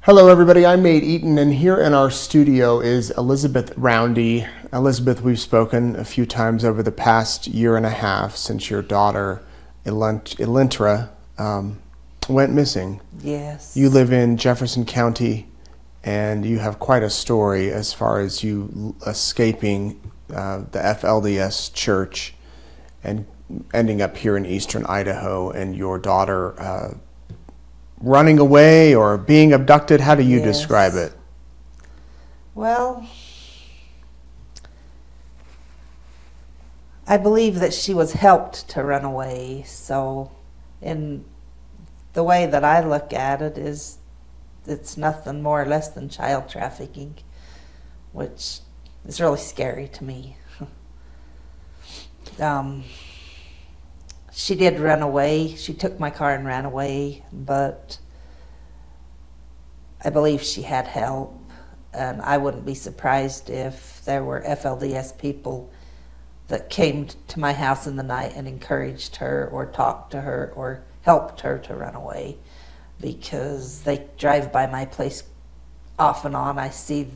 Hello everybody, I'm Nate Eaton, and here in our studio is Elizabeth Roundy. Elizabeth, we've spoken a few times over the past year and a half since your daughter, Elintra, went missing. Yes. You live in Jefferson County, and you have quite a story as far as you escaping the FLDS church and ending up here in eastern Idaho, and your daughter running away or being abducted. How do you describe it? Well, I believe that she was helped to run away. So in the way that I look at it is it's nothing more or less than child trafficking, which is really scary to me. She did run away. She took my car and ran away, but I believe she had help, and I wouldn't be surprised if there were FLDS people that came to my house in the night and encouraged her or talked to her or helped her to run away, because they drive by my place off and on. I see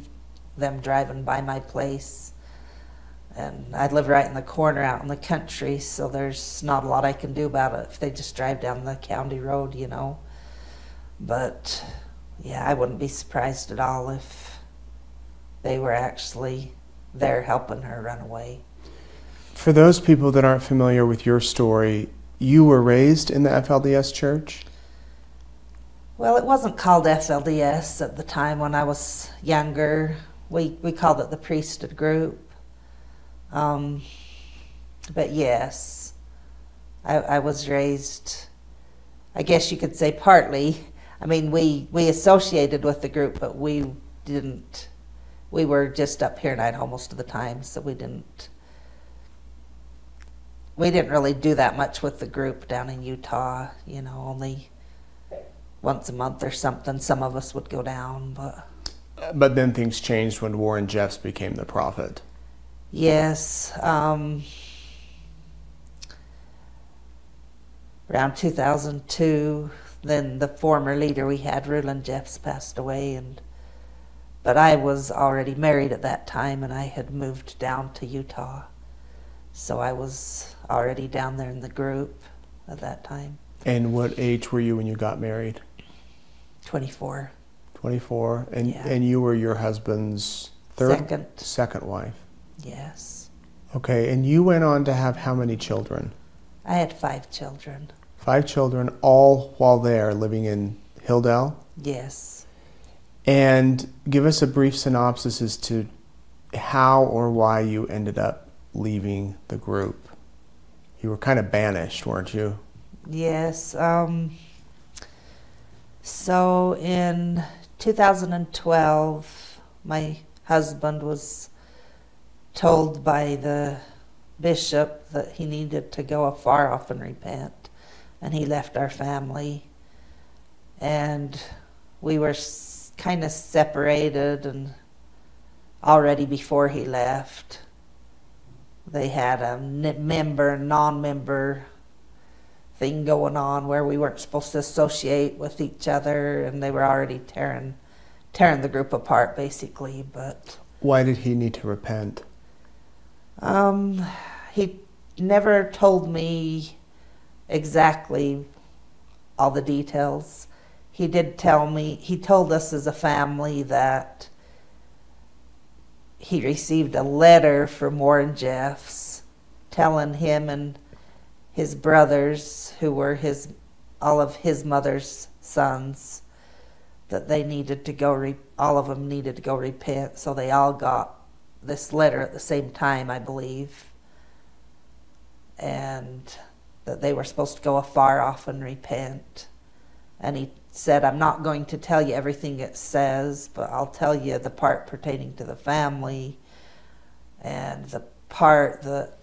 them driving by my place. And I live right in the corner out in the country, so there's not a lot I can do about it if they just drive down the county road, you know. But, yeah, I wouldn't be surprised at all if they were actually there helping her run away. For those people that aren't familiar with your story, you were raised in the FLDS church? Well, it wasn't called FLDS at the time when I was younger. We called it the priesthood group. But yes, I was raised, I guess you could say partly. I mean, we associated with the group, but we were just up here in Idaho most of the time, so we didn't really do that much with the group down in Utah, you know, only once a month or something. Some of us would go down, But then things changed when Warren Jeffs became the prophet. Yes, around 2002, then the former leader we had, Roundy, passed away, but I was already married at that time, and I had moved down to Utah, so I was already down there in the group at that time. And what age were you when you got married? 24. 24, and Yeah. And you were your husband's second wife. Yes. Okay, and you went on to have how many children? I had 5 children. 5 children, all while there, living in Hilldale? Yes. And give us a brief synopsis as to how or why you ended up leaving the group. You were kind of banished, weren't you? Yes. So in 2012, my husband was told by the bishop that he needed to go afar off and repent, and he left our family, and we were kind of separated. And already before he left, they had a member non-member thing going on where we weren't supposed to associate with each other, and they were already tearing the group apart basically. But why did he need to repent? He never told me exactly all the details. He did tell me, he told us as a family that he received a letter from Warren Jeffs telling him and his brothers, who were all of his mother's sons, that they needed to go, all of them needed to go repent. So they all got this letter at the same time, I believe, and that they were supposed to go afar off and repent. And he said, I'm not going to tell you everything it says, but I'll tell you the part pertaining to the family, and the part that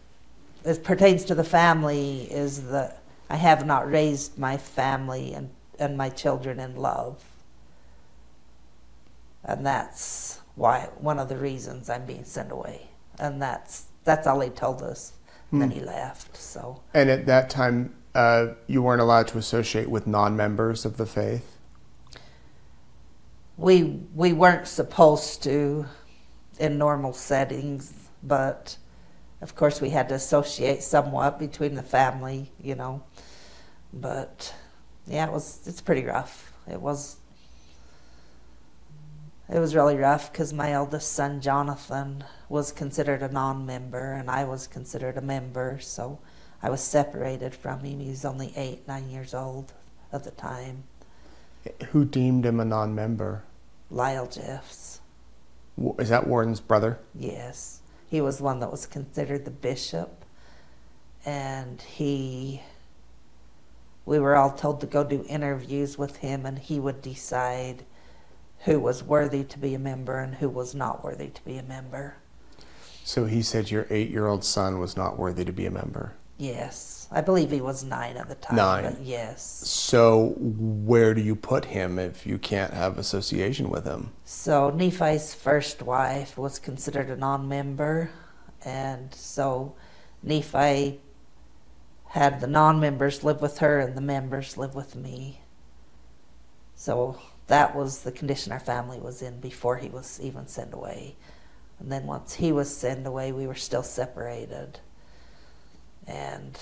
pertains to the family is that I have not raised my family and my children in love. And that's why, one of the reasons I'm being sent away. And that's all he told us. And then he left. So. And at that time, you weren't allowed to associate with non-members of the faith? we weren't supposed to in normal settings, but of course we had to associate somewhat between the family, you know. But yeah, it's pretty rough. It was really rough because my eldest son Jonathan was considered a non-member and I was considered a member, so I was separated from him. He was only 8, 9 years old at the time. Who deemed him a non-member? Lyle Jeffs. Is that Warden's brother? Yes. He was one that was considered the bishop, and we were all told to go do interviews with him, and he would decide who was worthy to be a member and who was not worthy to be a member. So he said your 8-year-old son was not worthy to be a member? Yes. I believe he was 9 at the time. 9. But yes. So where do you put him if you can't have association with him? So Nephi's first wife was considered a non-member, and so Nephi had the non-members live with her and the members live with me. So that was the condition our family was in before he was even sent away. And then once he was sent away, we were still separated. And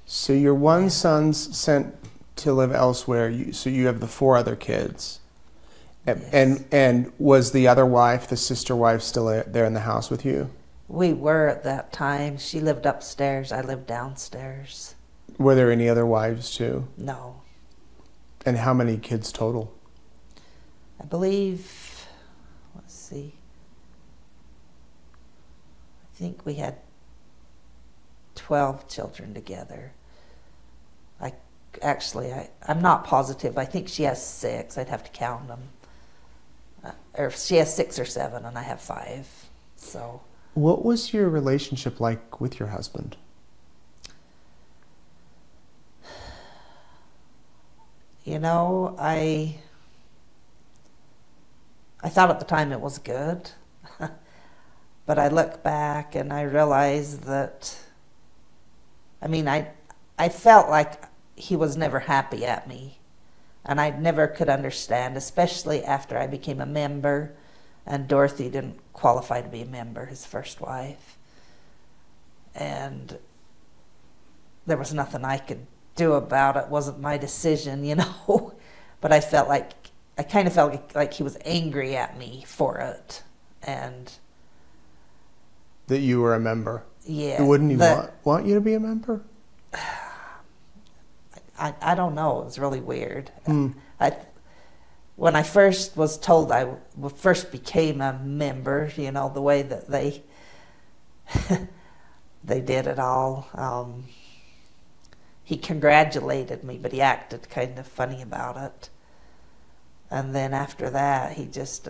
so your one son's sent to live elsewhere, so you have the 4 other kids. Yes. And was the other wife, the sister wife, still there in the house with you? We were at that time. She lived upstairs, I lived downstairs. Were there any other wives too? No. And how many kids total? I believe, let's see, I think we had 12 children together. I'm not positive. I think she has 6. I'd have to count them. Or she has 6 or 7, and I have 5. So. What was your relationship like with your husband? You know, I thought at the time it was good, but I look back and I realize that, I mean, I felt like he was never happy at me, and I never could understand, especially after I became a member, and Dorothy didn't qualify to be a member, his first wife, and there was nothing I could do about it. It wasn't my decision, you know, but I kind of felt like he was angry at me for it, and that you were a member. Yeah. Wouldn't he want you to be a member? I don't know. It was really weird. When I first was told I first became a member, you know, the way that they did it all, he congratulated me, but he acted kind of funny about it. And then after that, he just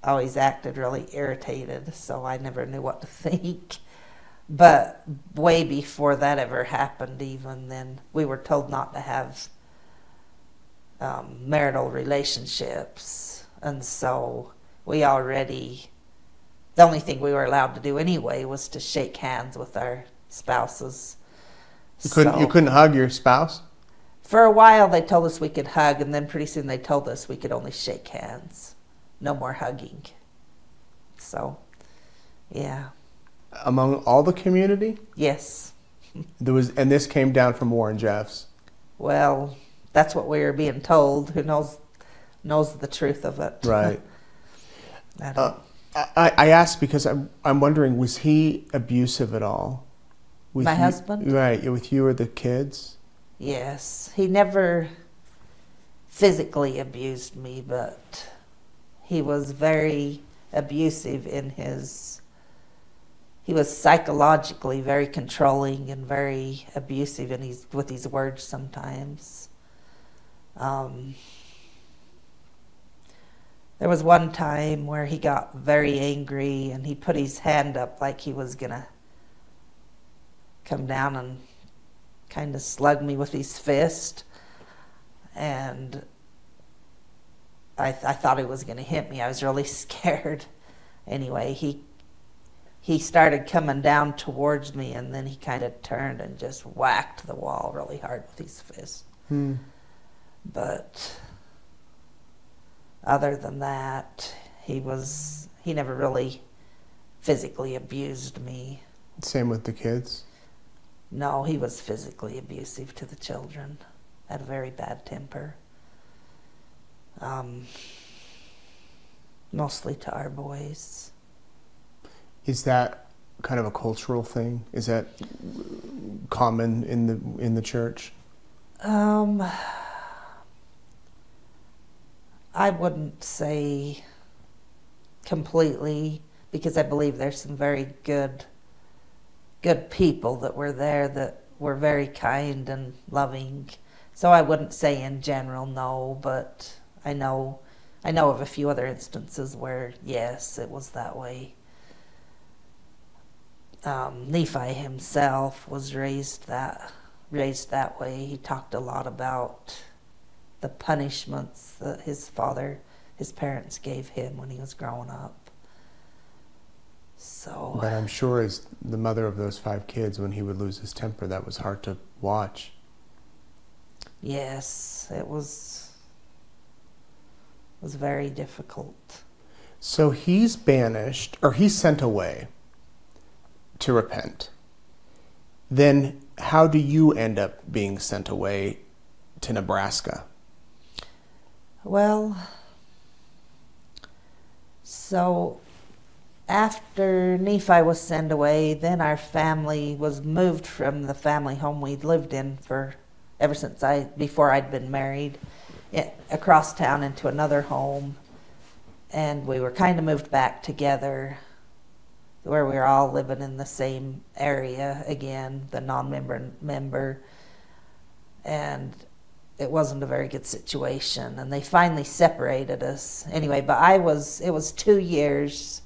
always acted really irritated, so I never knew what to think. But way before that ever happened, even then, we were told not to have marital relationships. And so the only thing we were allowed to do anyway was to shake hands with our spouses. You couldn't hug your spouse? For a while they told us we could hug, and then pretty soon they told us we could only shake hands. No more hugging. So, yeah. Among all the community? Yes. And this came down from Warren Jeffs? Well, that's what we were being told. Who knows the truth of it? Right. I asked because I'm wondering, was he abusive at all? My husband? Right, with you or the kids? Yes. He never physically abused me, but he was very abusive he was psychologically very controlling and very abusive with his words sometimes. There was one time where he got very angry and he put his hand up like he was going to come down and kind of slug me with his fist. And I thought he was going to hit me. I was really scared. Anyway, he started coming down towards me, and then he kind of turned and just whacked the wall really hard with his fist. But other than that, he never really physically abused me. Same with the kids? No, he was physically abusive to the children. Had a very bad temper. Mostly to our boys. Is that kind of a cultural thing? Is that common in the church? I wouldn't say completely, because I believe there's some very good people that were there that were very kind and loving. So I wouldn't say in general no, but I know of a few other instances where yes, it was that way. Nephi himself was raised that way. He talked a lot about the punishments that his parents gave him when he was growing up. So, but I'm sure as the mother of those 5 kids, when he would lose his temper, that was hard to watch. Yes, it was very difficult. So he's banished, or he's sent away to repent. Then how do you end up being sent away to Nebraska? Well, so after Nephi was sent away, then our family was moved from the family home we'd lived in ever since before I'd been married, across town into another home, and we were kind of moved back together, where we were all living in the same area again, the non-member, and it wasn't a very good situation, and they finally separated us. Anyway, but it was 2 years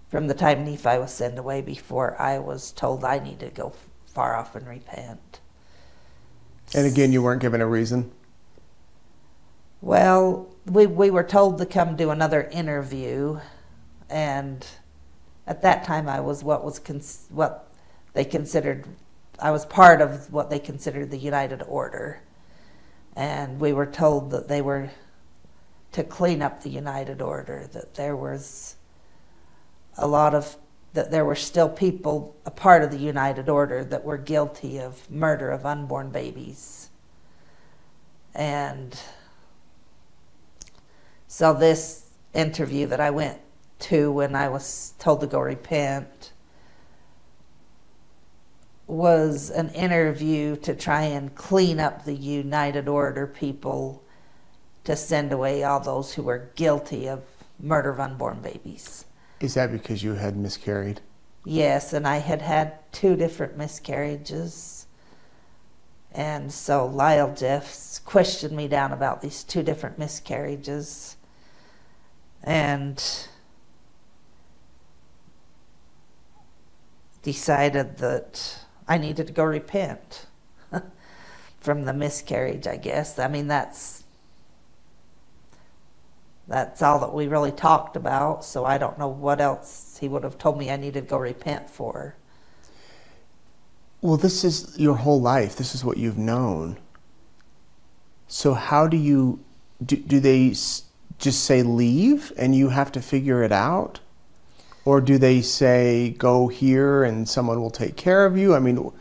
from the time Nephi was sent away before I was told I needed to go far off and repent. And again, you weren't given a reason? Well, we were told to come do another interview, and at that time I was what they considered, I was part of what they considered the United Order, and we were told that they were to clean up the United Order, that there was that there were still people, a part of the United Order, that were guilty of murder of unborn babies. And so this interview that I went to when I was told to go repent was an interview to try and clean up the United Order people, to send away all those who were guilty of murder of unborn babies. Is that because you had miscarried? Yes, and I had 2 different miscarriages. And so Lyle Jeffs questioned me down about these 2 different miscarriages, and decided that I needed to go repent from the miscarriage, I guess. I mean, that's all that we really talked about, so I don't know what else he would have told me I needed to go repent for. Well, this is your whole life. This is what you've known. So how do you, do they just say leave and you have to figure it out? Or do they say go here and someone will take care of you? I mean,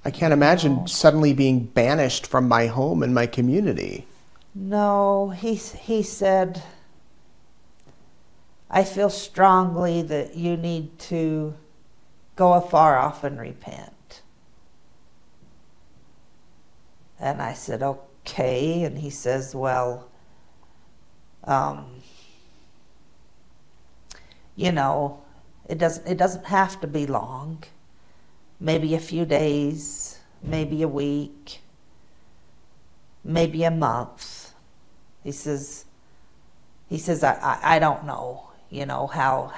I can't imagine suddenly being banished from my home and my community. No, he said, I feel strongly that you need to go afar off and repent. And I said, okay. And he says, well, you know, it doesn't have to be long. Maybe a few days, maybe a week, maybe a month. He says, I don't know, you know, how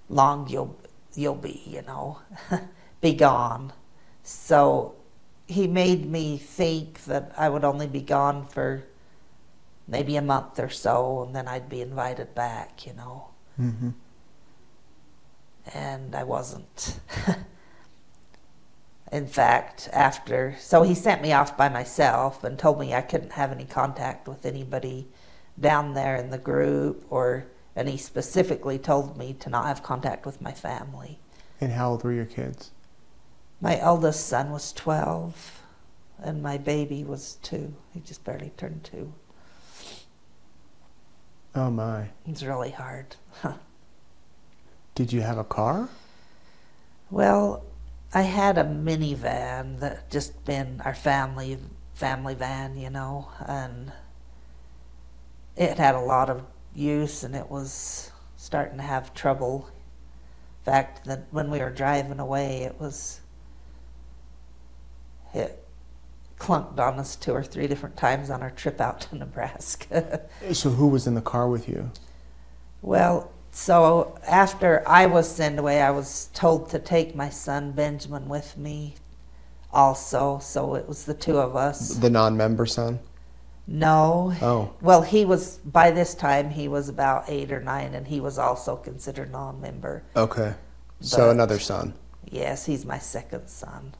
long you'll be, you know, be gone. So he made me think that I would only be gone for maybe a month or so, and then I'd be invited back, you know. Mm-hmm. And I wasn't. In fact, so he sent me off by myself and told me I couldn't have any contact with anybody down there in the group, and he specifically told me to not have contact with my family. And how old were your kids? My eldest son was 12, and my baby was 2. He just barely turned 2. Oh my. It's really hard. Did you have a car? Well, I had a minivan that just been our family van, you know, and it had a lot of use, and it was starting to have trouble. In fact, that when we were driving away, it clunked on us 2 or 3 different times on our trip out to Nebraska. So who was in the car with you? Well, so after I was sent away, I was told to take my son Benjamin with me also, so it was the 2 of us. The non-member son? No. Oh. Well, by this time, he was about 8 or 9, and he was also considered non-member. Okay. So another son. Yes, he's my second son.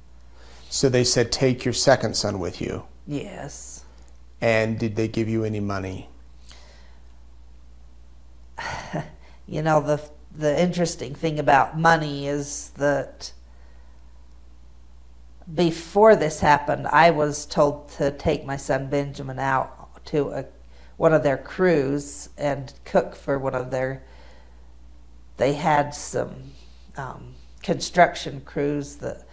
So they said take your second son with you. Yes. And did they give you any money? You know, the interesting thing about money is that before this happened, I was told to take my son Benjamin out to one of their crews and cook for one of their. They had some construction crews that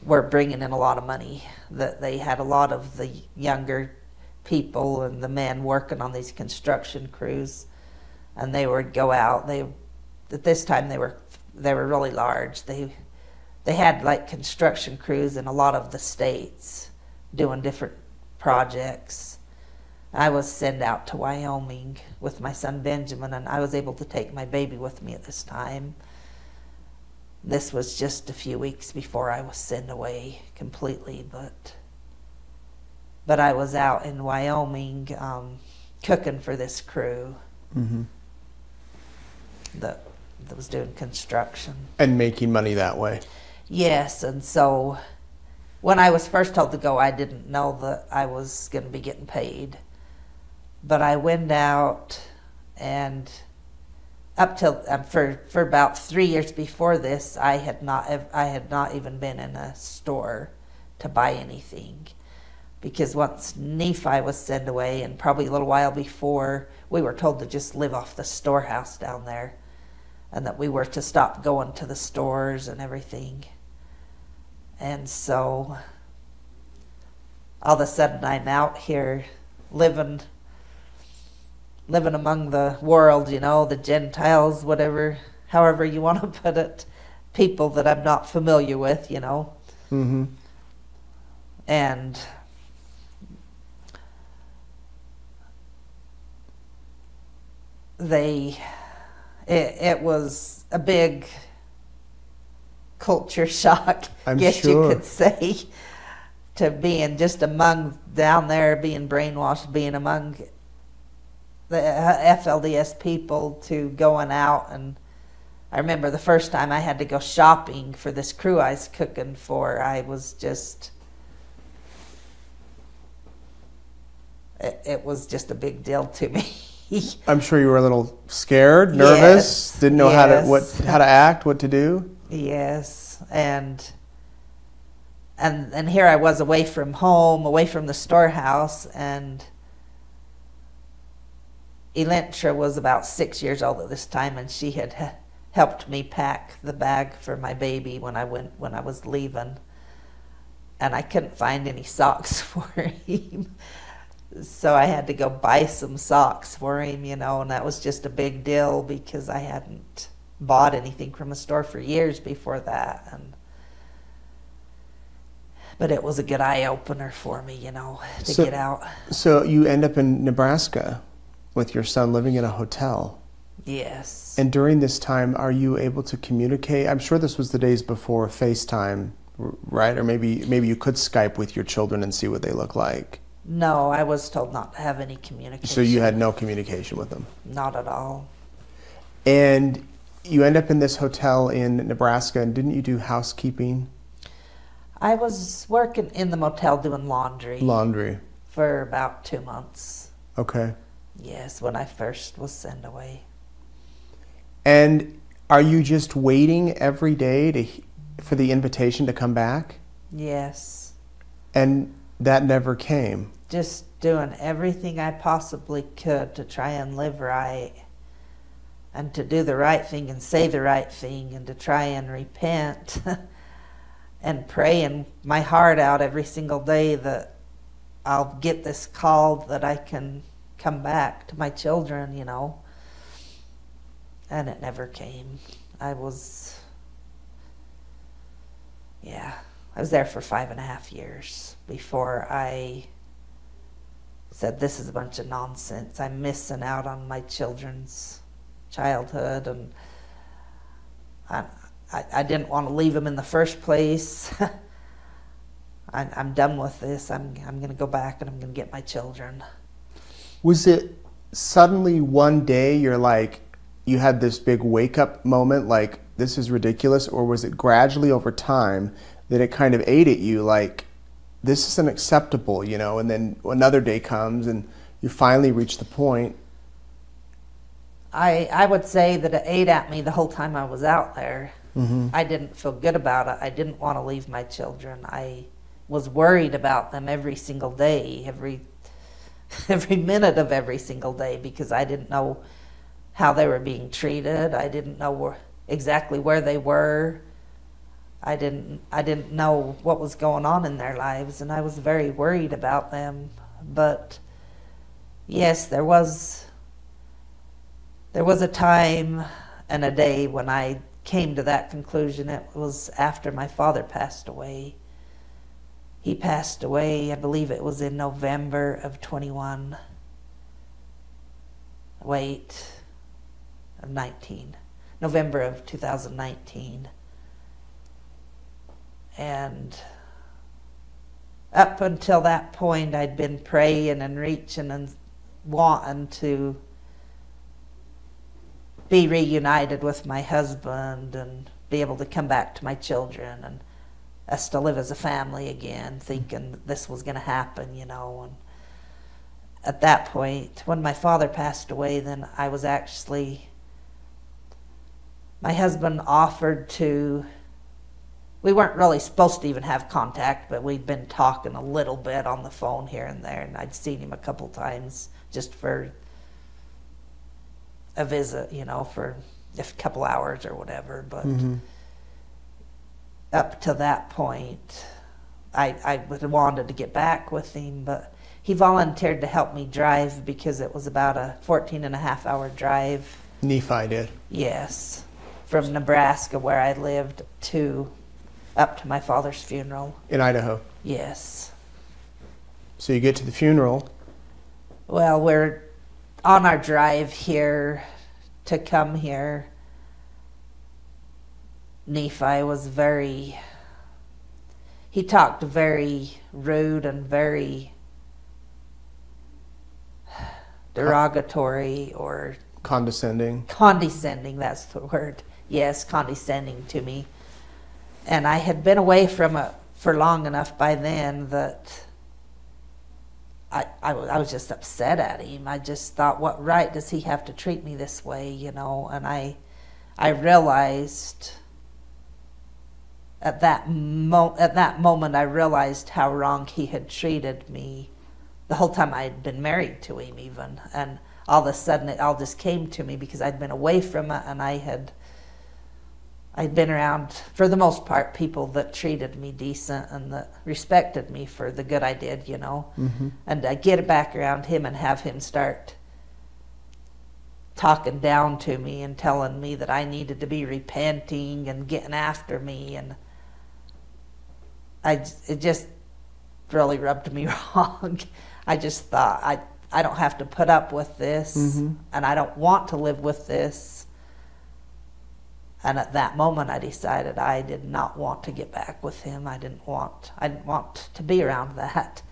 were bringing in a lot of money. That they had a lot of the younger people and the men working on these construction crews, and they would go out. At this time they were really large. They had like construction crews in a lot of the states doing different projects. I was sent out to Wyoming with my son Benjamin, and I was able to take my baby with me at this time. This was just a few weeks before I was sent away completely, but I was out in Wyoming cooking for this crew that was doing construction. And making money that way? Yes, and so when I was first told to go, I didn't know that I was going to be getting paid. But I went out, and up till for about 3 years before this, I had not even been in a store to buy anything, because once Nephi was sent away, and probably a little while before, we were told to just live off the storehouse down there, and that we were to stop going to the stores and everything. And so all of a sudden I'm out here living among the world, you know, the Gentiles, however you want to put it, people that I'm not familiar with, you know. Mm-hmm. And it was a big culture shock, I guess you could say, to being just among down there, being brainwashed, being among the FLDS people, to going out. And I remember the first time I had to go shopping for this crew I was cooking for, I was just, it was just a big deal to me. I'm sure you were a little scared, nervous, yes, didn't know how to act, what to do. Yes, and here I was away from home, away from the storehouse, and Elintra was about 6 years old at this time, and she had helped me pack the bag for my baby when I was leaving, and I couldn't find any socks for him. So I had to go buy some socks for him, you know, and that was just a big deal because I hadn't bought anything from a store for years before that. But it was a good eye-opener for me, you know, to get out. So you end up in Nebraska with your son, living in a hotel. Yes. And during this time, are you able to communicate? I'm sure this was the days before FaceTime, right? Or maybe you could Skype with your children and see what they look like. No, I was told not to have any communication. So you had no communication with them? Not at all. And you end up in this hotel in Nebraska, and didn't you do housekeeping? I was working in the motel doing laundry. Laundry. For about 2 months. Okay. Yes, when I first was sent away. And are you just waiting every day for the invitation to come back? Yes. And that never came? Just doing everything I possibly could to try and live right and to do the right thing and say the right thing and to try and repent and praying my heart out every single day that I'll get this call that I can come back to my children, you know. And it never came. I was there for 5.5 years before I said, this is a bunch of nonsense. I'm missing out on my children's childhood, and I didn't want to leave them in the first place. I'm done with this. I'm going to go back and I'm going to get my children. Was it suddenly one day you're like, you had this big wake-up moment, like, this is ridiculous, or was it gradually over time that it kind of ate at you, like, this isn't acceptable, you know, and then another day comes and you finally reach the point? I would say that it ate at me the whole time I was out there. Mm-hmm. I didn't feel good about it. I didn't want to leave my children. I was worried about them every single day, every minute of every single day, because I didn't know how they were being treated. I didn't know exactly where they were. I didn't know what was going on in their lives, and I was very worried about them. But yes, there was a time and a day when I came to that conclusion. It was after my father passed away. He passed away, I believe it was in November of 19. November of 2019. And up until that point, I'd been praying and reaching and wanting to be reunited with my husband and be able to come back to my children and us to live as a family again, thinking this was going to happen, you know. And at that point, when my father passed away, then I was actually, my husband offered to, we weren't really supposed to even have contact, but we'd been talking a little bit on the phone here and there, and I'd seen him a couple times just for a visit, you know, for a couple hours or whatever. But up to that point, I wanted to get back with him, but he volunteered to help me drive because it was about a 14.5-hour drive. Nephi did? Yes, from Nebraska, where I lived, up to my father's funeral. In Idaho? Yes. So you get to the funeral. Well, we're on our drive here to come here. Nephi was he talked very rude and very derogatory or condescending. Condescending, that's the word. Yes, condescending to me. And I had been away from it for long enough by then that I was just upset at him. I just thought, what right does he have to treat me this way, you know? And I realized at that moment, I realized how wrong he had treated me the whole time I had been married to him even. And all of a sudden it all just came to me because I'd been away from it, and I'd been around, for the most part, people that treated me decent and that respected me for the good I did, you know. And I get back around him and have him start talking down to me and telling me that I needed to be repenting and getting after me, and it just really rubbed me wrong. I just thought, I don't have to put up with this, and I don't want to live with this. And at that moment, I decided I did not want to get back with him. I didn't want to be around that.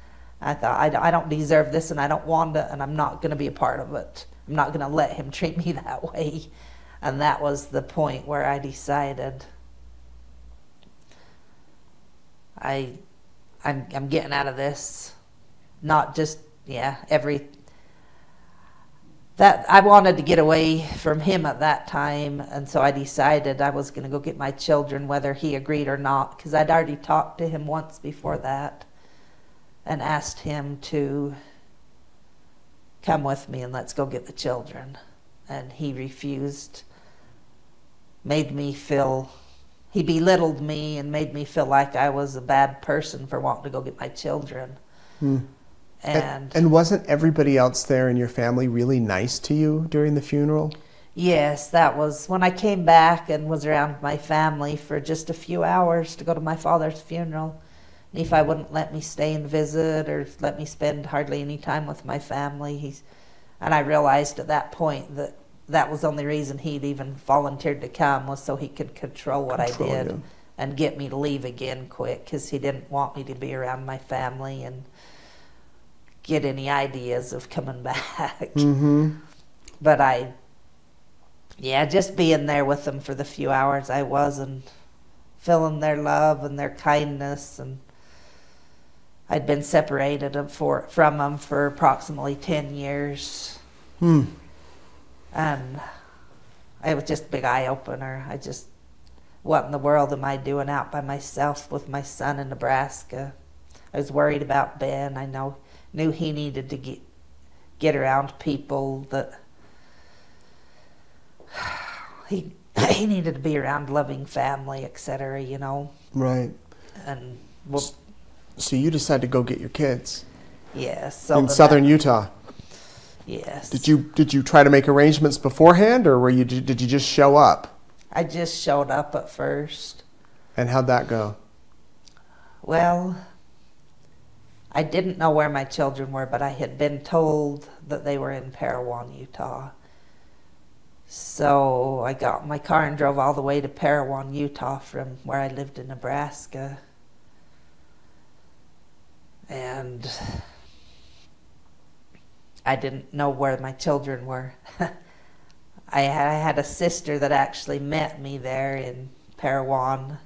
I thought, I don't deserve this, and I don't want it, and I'm not going to be a part of it. I'm not going to let him treat me that way. And that was the point where I decided I'm getting out of this. Not just, that I wanted to get away from him at that time, and so I decided I was going to go get my children, whether he agreed or not, because I'd already talked to him once before that and asked him to come with me and let's go get the children. And he refused, made me feel, he belittled me and made me feel like I was a bad person for wanting to go get my children. And wasn't everybody else there in your family really nice to you during the funeral? Yes, that was when I came back and was around my family for just a few hours to go to my father's funeral. Nephi wouldn't let me stay and visit or let me spend hardly any time with my family. And I realized at that point that that was the only reason he'd even volunteered to come, was so he could control what I did you. And get me to leave again quick, because he didn't want me to be around my family and get any ideas of coming back. But just being there with them for the few hours I was and feeling their love and their kindness. And I'd been separated from them for approximately 10 years. And it was just a big eye-opener. I just, what in the world am I doing out by myself with my son in Nebraska? I was worried about Ben. I knew he needed to get around people, that he needed to be around loving family, etc., you know. Right. And so you decided to go get your kids. Yes. So in southern Utah. Yes. Did you try to make arrangements beforehand, or did you just show up? I just showed up at first. And how'd that go? Well, I didn't know where my children were, but I had been told that they were in Parowan, Utah. So I got in my car and drove all the way to Parowan, Utah from where I lived in Nebraska. And I didn't know where my children were. I had a sister that actually met me there in Parowan,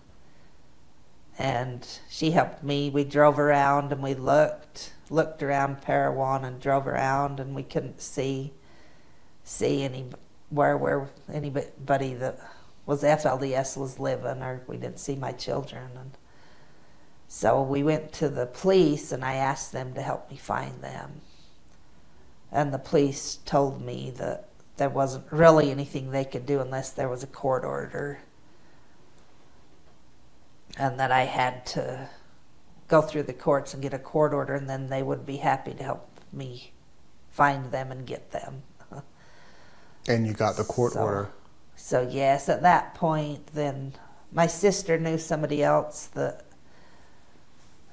and she helped me. We drove around and we looked around Parowan and drove around, and we couldn't see where anybody that was FLDS was living, or we didn't see my children. And so we went to the police and I asked them to help me find them. And the police told me that there wasn't really anything they could do unless there was a court order, and that I had to go through the courts and get a court order, and then they would be happy to help me find them and get them. And you got the court order. So yes, at that point, then my sister knew somebody else, that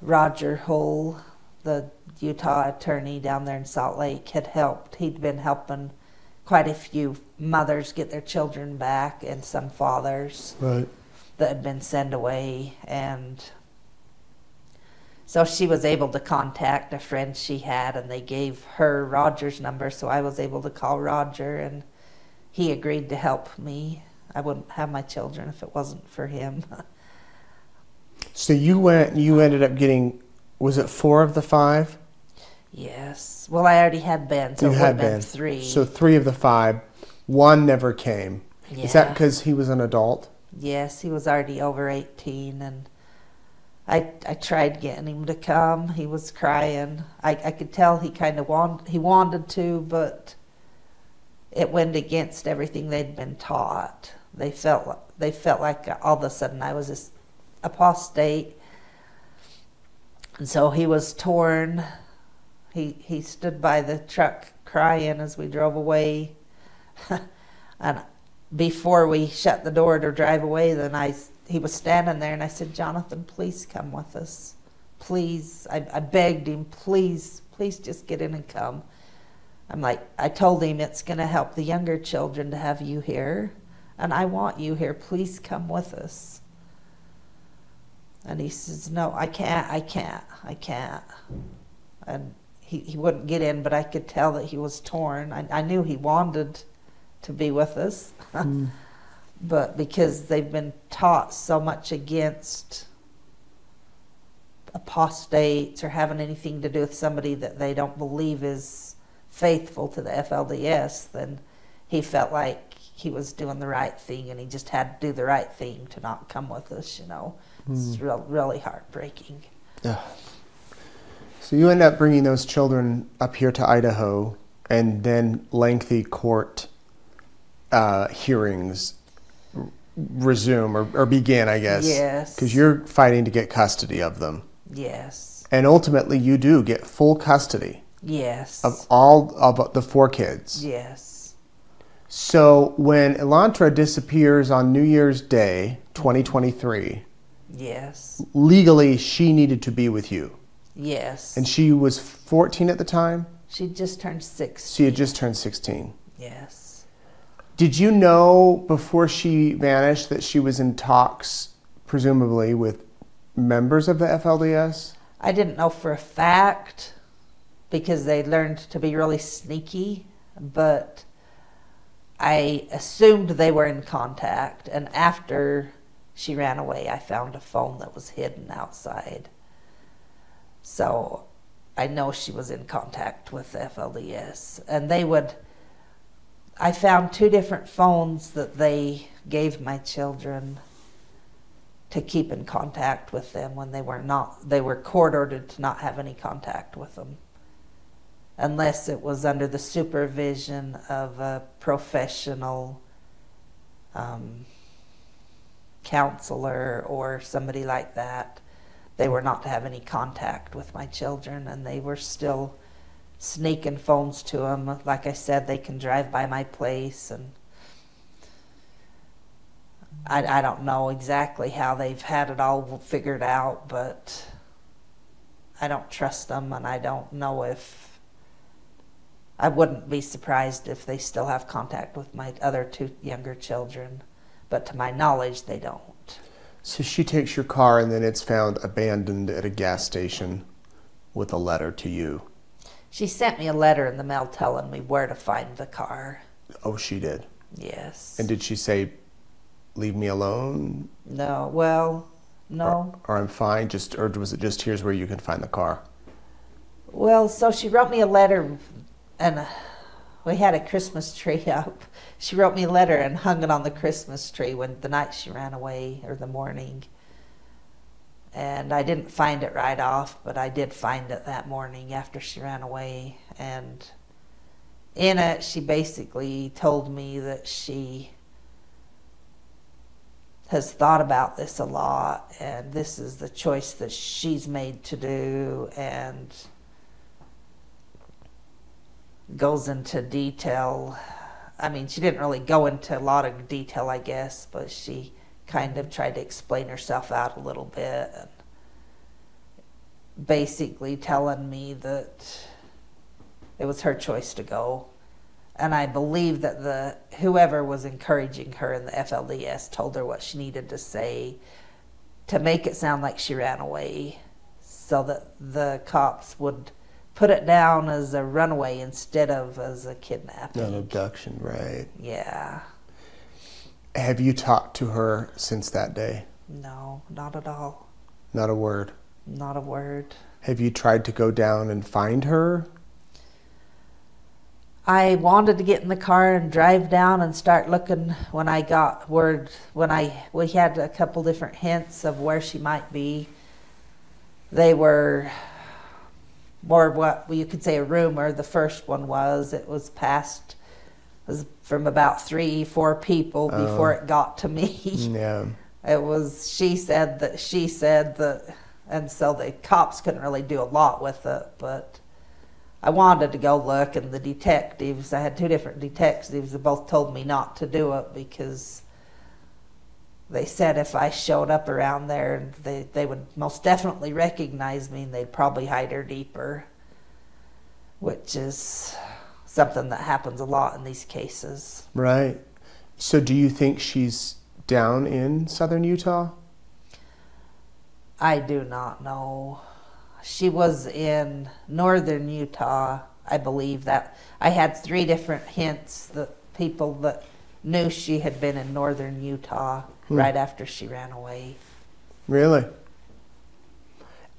Roger Hull, the Utah attorney down there in Salt Lake, had helped. He'd been helping quite a few mothers get their children back, and some fathers that had been sent away. And so she was able to contact a friend she had, and they gave her Roger's number, so I was able to call Roger, and he agreed to help me. I wouldn't have my children if it wasn't for him. So you ended up getting, was it 4 of the 5? Yes. Well, I already had Ben, so it would have been 3. So 3 of the 5. 1 never came. Yeah. Is that because he was an adult? Yes, he was already over 18, and I tried getting him to come. He was crying. I could tell he kind of wanted to, but it went against everything they'd been taught. They felt like all of a sudden I was this apostate, and so he was torn. He stood by the truck crying as we drove away. And before we shut the door to drive away, then he was standing there, and I said, "Jonathan, please come with us. Please." I begged him, please just get in and come. I told him it's going to help the younger children to have you here, and I want you here. Please come with us. And he says, "No, I can't. And he wouldn't get in, but I could tell that he was torn. I knew he wanted to be with us, but because they've been taught so much against apostates or having anything to do with somebody that they don't believe is faithful to the FLDS, then he felt like he was doing the right thing, and he just had to do the right thing to not come with us, you know. It's really heartbreaking. Yeah. So you end up bringing those children up here to Idaho, and then lengthy court hearings resume or begin, I guess. Yes. Because you're fighting to get custody of them. Yes. And ultimately you do get full custody. Yes. Of all of the 4 kids. Yes. So when Elintra disappears on New Year's Day, 2023, yes, legally she needed to be with you. Yes. And she was 14 at the time? She just turned 16. She had just turned 16. Yes. Did you know before she vanished that she was in talks, presumably, with members of the FLDS? I didn't know for a fact because they learned to be really sneaky, but I assumed they were in contact. And after she ran away, I found a phone that was hidden outside. So I know she was in contact with the FLDS. And I found 2 different phones that they gave my children to keep in contact with them when they were court ordered to not have any contact with them. Unless it was under the supervision of a professional counselor or somebody like that. They were not to have any contact with my children, and they were still sneaking phones to them. Like I said, they can drive by my place, and I don't know exactly how they've had it all figured out, but I don't trust them, and I don't know if... I wouldn't be surprised if they still have contact with my other 2 younger children, but to my knowledge, they don't. So she takes your car and then it's found abandoned at a gas station with a letter to you. She sent me a letter in the mail telling me where to find the car. Oh, she did? Yes. And did she say, leave me alone? No, well, no. Or I'm fine, or was it just, here's where you can find the car? Well, so she wrote me a letter, and we had a Christmas tree up. She wrote me a letter and hung it on the Christmas tree the night she ran away, or the morning. And I didn't find it right off, but I did find it that morning after she ran away. And in it, she basically told me that she has thought about this a lot, and this is the choice that she's made to do, and goes into detail. I mean, she didn't really go into a lot of detail, I guess, but she kind of tried to explain herself out a little bit, and basically telling me that it was her choice to go. And I believe that whoever was encouraging her in the FLDS told her what she needed to say to make it sound like she ran away, so that the cops would put it down as a runaway instead of as a kidnapping. An abduction, right. Yeah. Have you talked to her since that day? No, not at all. Not a word? Not a word. Have you tried to go down and find her? I wanted to get in the car and drive down and start looking when I got word, we had a couple different hints of where she might be. They were more what you could say a rumor. The first one was, it was from about 3-4 people before it got to me. Yeah. It was, she said that, and so the cops couldn't really do a lot with it, but I wanted to go look, and the detectives, I had 2 different detectives that both told me not to do it because they said if I showed up around there, they would most definitely recognize me, and they'd probably hide her deeper, which is something that happens a lot in these cases. Right. So do you think she's down in southern Utah? I do not know. She was in northern Utah, I believe. That I had 3 different hints that people that knew she had been in northern Utah right after she ran away. Really?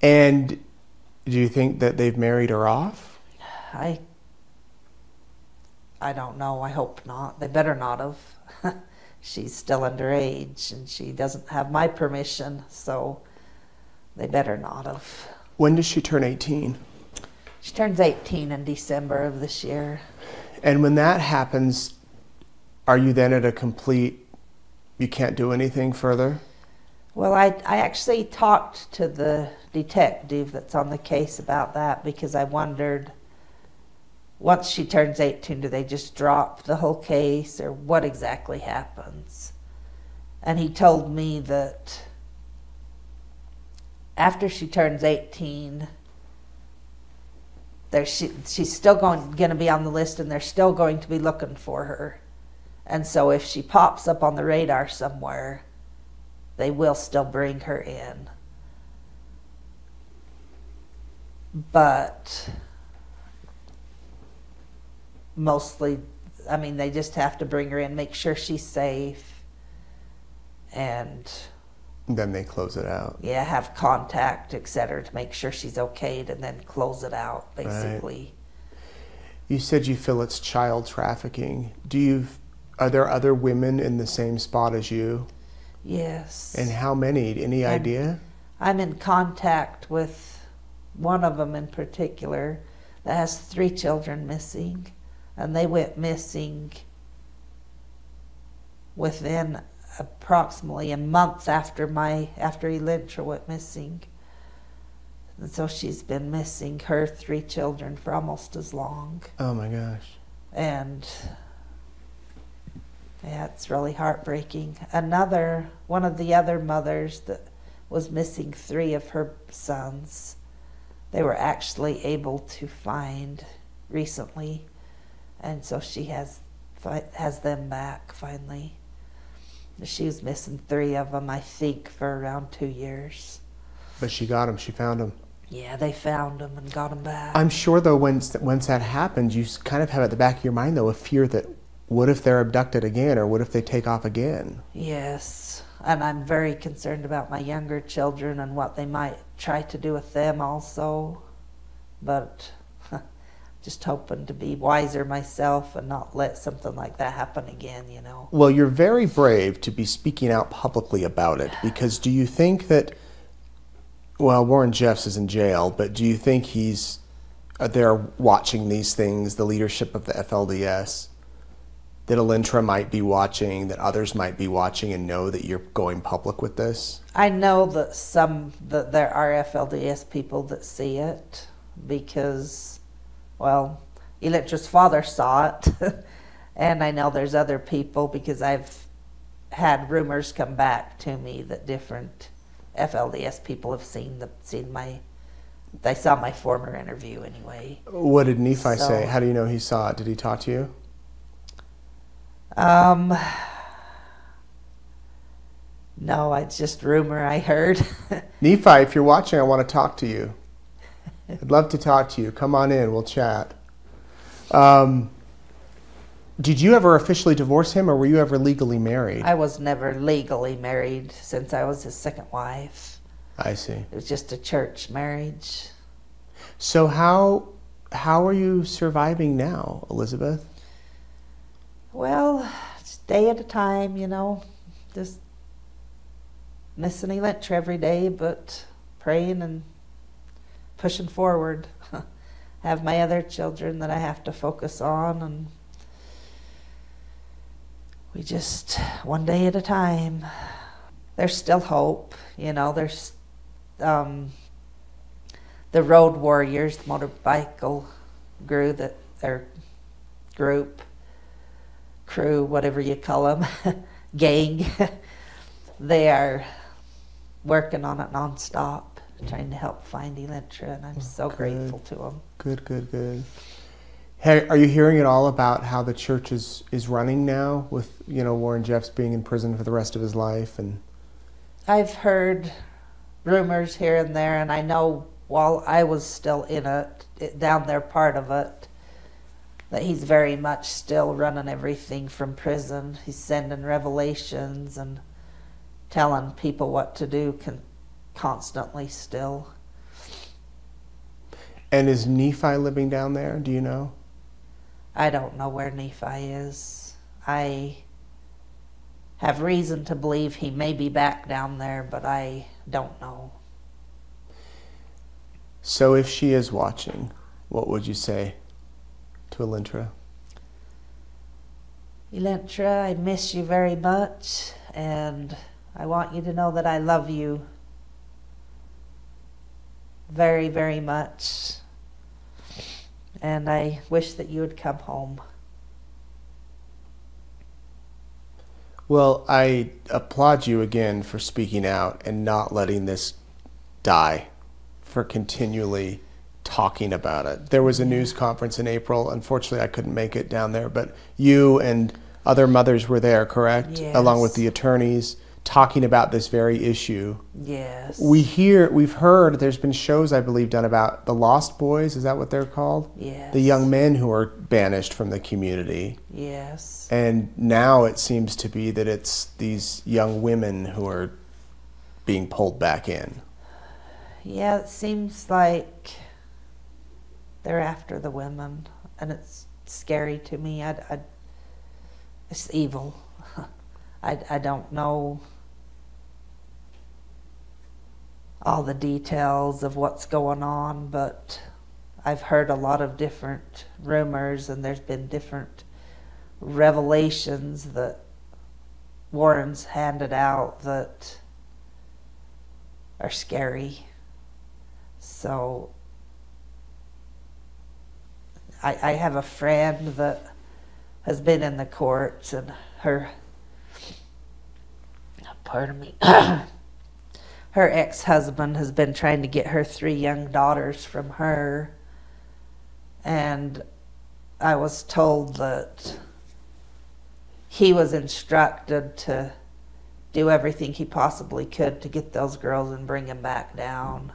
And do you think that they've married her off? I I don't know. I hope not. They better not have. She's still underage, and she doesn't have my permission, so they better not have. When does she turn 18? She turns 18 in December of this year. And when that happens, are you then at a complete, you can't do anything further? Well, I actually talked to the detective that's on the case about that, because I wondered, once she turns 18, do they just drop the whole case, or what exactly happens? And he told me that after she turns 18, she's still going to be on the list, and they're still going to be looking for her. And so if she pops up on the radar somewhere, they will still bring her in. But mostly, I mean, they just have to bring her in, make sure she's safe, and then they close it out. Yeah, have contact, etc., to make sure she's okayed, and then close it out, basically. Right. You said you feel it's child trafficking. Are there other women in the same spot as you? Yes. And how many? Any idea? I'm in contact with one of them in particular that has 3 children missing, and they went missing within approximately a month after Elintra went missing. And so she's been missing, her 3 children, for almost as long. Oh my gosh. And yeah, it's really heartbreaking. One of the other mothers that was missing 3 of her sons, they were actually able to find recently, and so she has them back finally. She was missing 3 of them, I think, for around 2 years. But she got them. She found them. Yeah, they found them and got them back. I'm sure, though, once that happens, you kind of have at the back of your mind, though, a fear that what if they're abducted again, or what if they take off again? Yes, and I'm very concerned about my younger children and what they might try to do with them also. But just hoping to be wiser myself and not let something like that happen again, you know. Well, you're very brave to be speaking out publicly about it, because do you think that, well, Warren Jeffs is in jail, but do you think they're watching these things, the leadership of the FLDS, that Elintra might be watching, that others might be watching, and know that you're going public with this? I know that there are FLDS people that see it, because, well, Elintra's father saw it, and I know there's other people, because I've had rumors come back to me that different FLDS people have they saw my former interview anyway. What did Nephi say? How do you know he saw it? Did he talk to you? No, it's just rumor I heard. Nephi, if you're watching, I want to talk to you. I'd love to talk to you. Come on in, we'll chat. Did you ever officially divorce him, or were you ever legally married? I was never legally married since I was his second wife. I see. It was just a church marriage. So how are you surviving now, Elizabeth? Well, just day at a time, you know, just missing Elintra every day, but praying and pushing forward. Have my other children that I have to focus on, and we just, one day at a time. There's still hope, you know. There's the Road Warriors, the motorcycle group, crew, whatever you call them, gang. They are working on it nonstop, trying to help find Elintra, and I'm so grateful to them. Good. Hey, are you hearing at all about how the church is running now, with, you know, Warren Jeffs being in prison for the rest of his life? And I've heard rumors here and there, and I know while I was still in it, down there part of it, that he's very much still running everything from prison. He's sending revelations and telling people what to do constantly still. And is Nephi living down there? Do you know? I don't know where Nephi is. I have reason to believe he may be back down there, but I don't know. So if she is watching, what would you say to Elintra? Elintra, I miss you very much, and I want you to know that I love you very, very much. And I wish that you would come home. Well, I applaud you again for speaking out and not letting this die, for continually talking about it. There was a news conference in April. Unfortunately, I couldn't make it down there, but you and other mothers were there, correct? Yes. Along with the attorneys, talking about this very issue. Yes. We've heard there's been shows, I believe, done about the Lost Boys. Is that what they're called? Yes. The young men who are banished from the community. Yes. And now it seems to be that it's these young women who are being pulled back in. Yeah, it seems like they're after the women, and it's scary to me. It's evil. I don't know all the details of what's going on, but I've heard a lot of different rumors, and there's been different revelations that Warren's handed out that are scary. So I have a friend that has been in the courts, and her ex-husband has been trying to get her 3 young daughters from her, and I was told that he was instructed to do everything he possibly could to get those girls and bring them back down.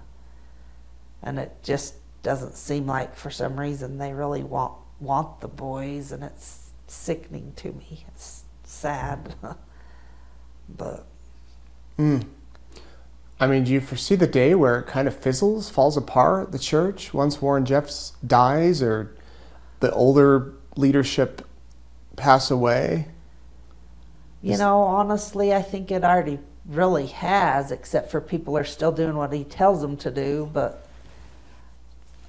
And it just doesn't seem like, for some reason, they really want the boys, and it's sickening to me. It's sad. But I mean, do you foresee the day where it kind of fizzles, falls apart, the church, once Warren Jeffs dies or the older leadership pass away? You know, honestly, I think it already really has, except for people are still doing what he tells them to do. But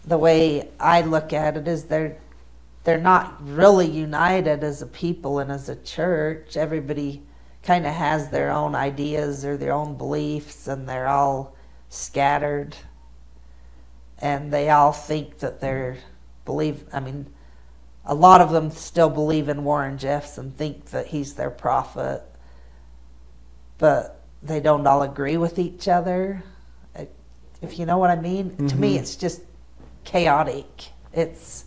the way I look at it is they're not really united as a people and as a church. Everybody kind of has their own ideas or their own beliefs, and they're all scattered, and they all think that a lot of them still believe in Warren Jeffs and think that he's their prophet, but they don't all agree with each other, if you know what I mean. Mm-hmm. To me, it's just chaotic. It's,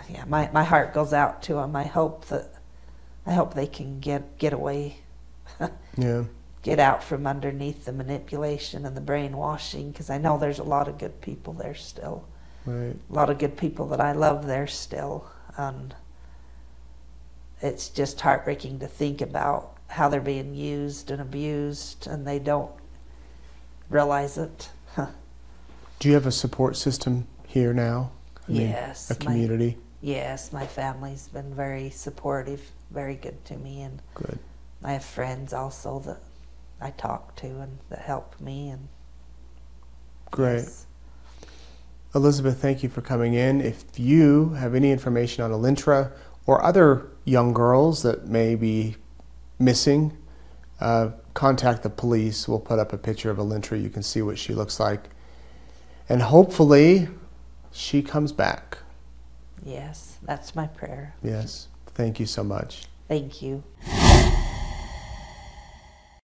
yeah, my heart goes out to them. I hope they can get away. Yeah. Get out from underneath the manipulation and the brainwashing, because I know there's a lot of good people there still. Right. A lot of good people that I love there still. And it's just heartbreaking to think about how they're being used and abused, and they don't realize it. Do you have a support system here now? Yes. A community? Yes, my family's been very supportive, very good to me, and good. I have friends also that I talk to and that help me. And great. Yes. Elizabeth, thank you for coming in. If you have any information on Elintra or other young girls that may be missing, contact the police. We'll put up a picture of Elintra. You can see what she looks like. And hopefully she comes back. Yes, that's my prayer. Yes. Thank you so much. Thank you.